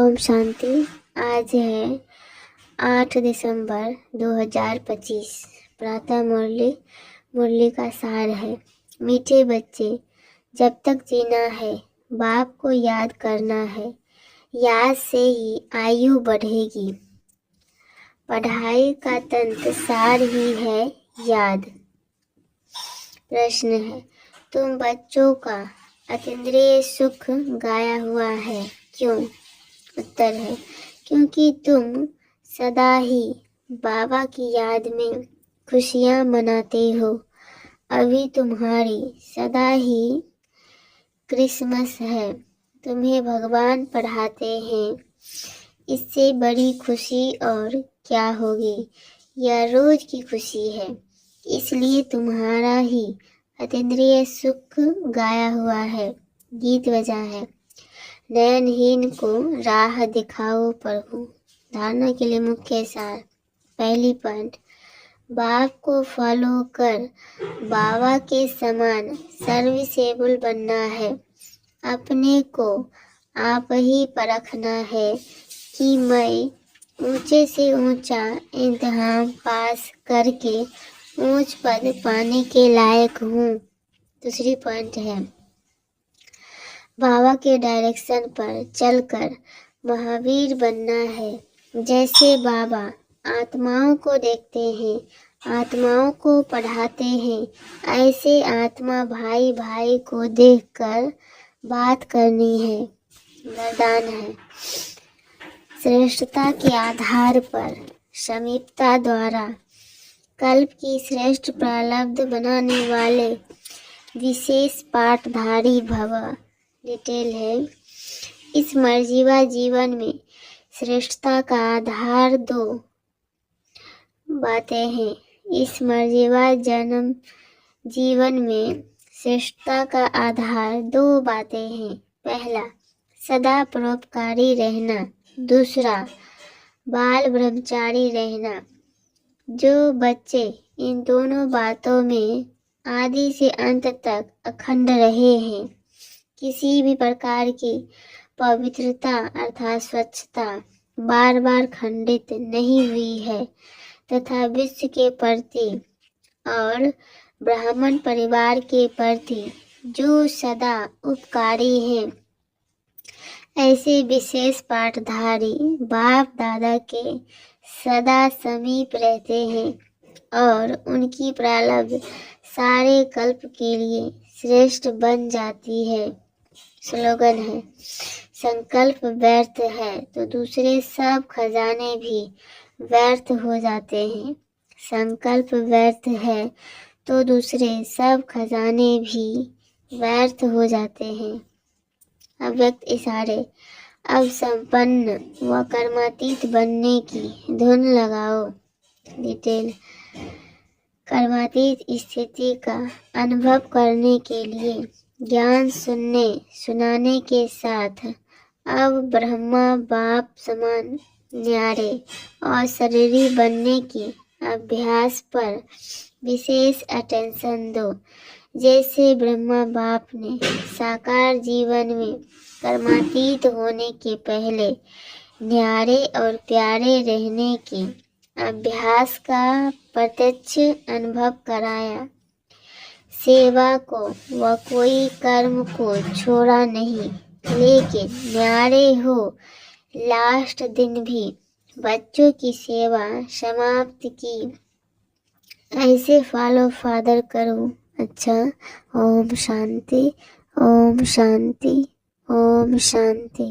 ओम शांति। आज है 8 दिसंबर 2025। प्रातः मुरली का सार है। मीठे बच्चे, जब तक जीना है बाप को याद करना है। याद से ही आयु बढ़ेगी। पढ़ाई का तंत्र सार ही है याद। प्रश्न है, तुम बच्चों का अतीन्द्रिय सुख गाया हुआ है, क्यों? उत्तर है, क्योंकि तुम सदा ही बाबा की याद में खुशियाँ मनाते हो। अभी तुम्हारी सदा ही क्रिसमस है। तुम्हें भगवान पढ़ाते हैं। इससे बड़ी खुशी और क्या होगी? यह रोज की खुशी है। इसलिए तुम्हारा ही अतीन्द्रिय सुख गाया हुआ है। गीत बजा है, नयनहीन को राह दिखाओ प्रभु। धारणा के लिए मुख्य सार। पहली पॉइंट, बाप को फॉलो कर बाबा के समान सर्विसेबल बनना है। अपने को आप ही परखना है कि मैं ऊंचे से ऊंचा इम्तिहान पास करके ऊंच पद पाने के लायक हूँ। दूसरी पॉइंट है, बाबा के डायरेक्शन पर चलकर महावीर बनना है। जैसे बाबा आत्माओं को देखते हैं, आत्माओं को पढ़ाते हैं, ऐसे आत्मा भाई भाई को देखकर बात करनी है। वरदान है, श्रेष्ठता के आधार पर समीपता द्वारा कल्प की श्रेष्ठ प्रारब्ध बनाने वाले विशेष पाठधारी भव। डिटेल है, इस मर्जीवा जीवन में श्रेष्ठता का आधार दो बातें हैं। इस मर्जीवा जन्म जीवन में श्रेष्ठता का आधार दो बातें हैं। पहला, सदा परोपकारी रहना। दूसरा, बाल ब्रह्मचारी रहना। जो बच्चे इन दोनों बातों में आदि से अंत तक अखंड रहे हैं, किसी भी प्रकार की पवित्रता अर्थात स्वच्छता बार बार खंडित नहीं हुई है, तथा विश्व के प्रति और ब्राह्मण परिवार के प्रति जो सदा उपकारी हैं, ऐसे विशेष पाठधारी बाप दादा के सदा समीप रहते हैं और उनकी प्रारब्ध सारे कल्प के लिए श्रेष्ठ बन जाती है। स्लोगन है, संकल्प व्यर्थ है तो दूसरे सब खजाने भी व्यर्थ हो जाते हैं। संकल्प व्यर्थ है तो दूसरे सब खजाने भी व्यर्थ हो जाते हैं। अव्यक्त इशारे। अब संपन्न व कर्मातीत बनने की धुन लगाओ। डिटेल, कर्मातीत स्थिति का अनुभव करने के लिए ज्ञान सुनाने के साथ अब ब्रह्मा बाप समान न्यारे और शरीरी बनने की अभ्यास पर विशेष अटेंशन दो। जैसे ब्रह्मा बाप ने साकार जीवन में कर्मातीत होने के पहले न्यारे और प्यारे रहने के अभ्यास का प्रत्यक्ष अनुभव कराया। सेवा को व कोई कर्म को छोड़ा नहीं, लेकिन न्यारे हो लास्ट दिन भी बच्चों की सेवा समाप्त की। ऐसे फॉलो फादर करो। अच्छा, ओम शांति, ओम शांति, ओम शांति।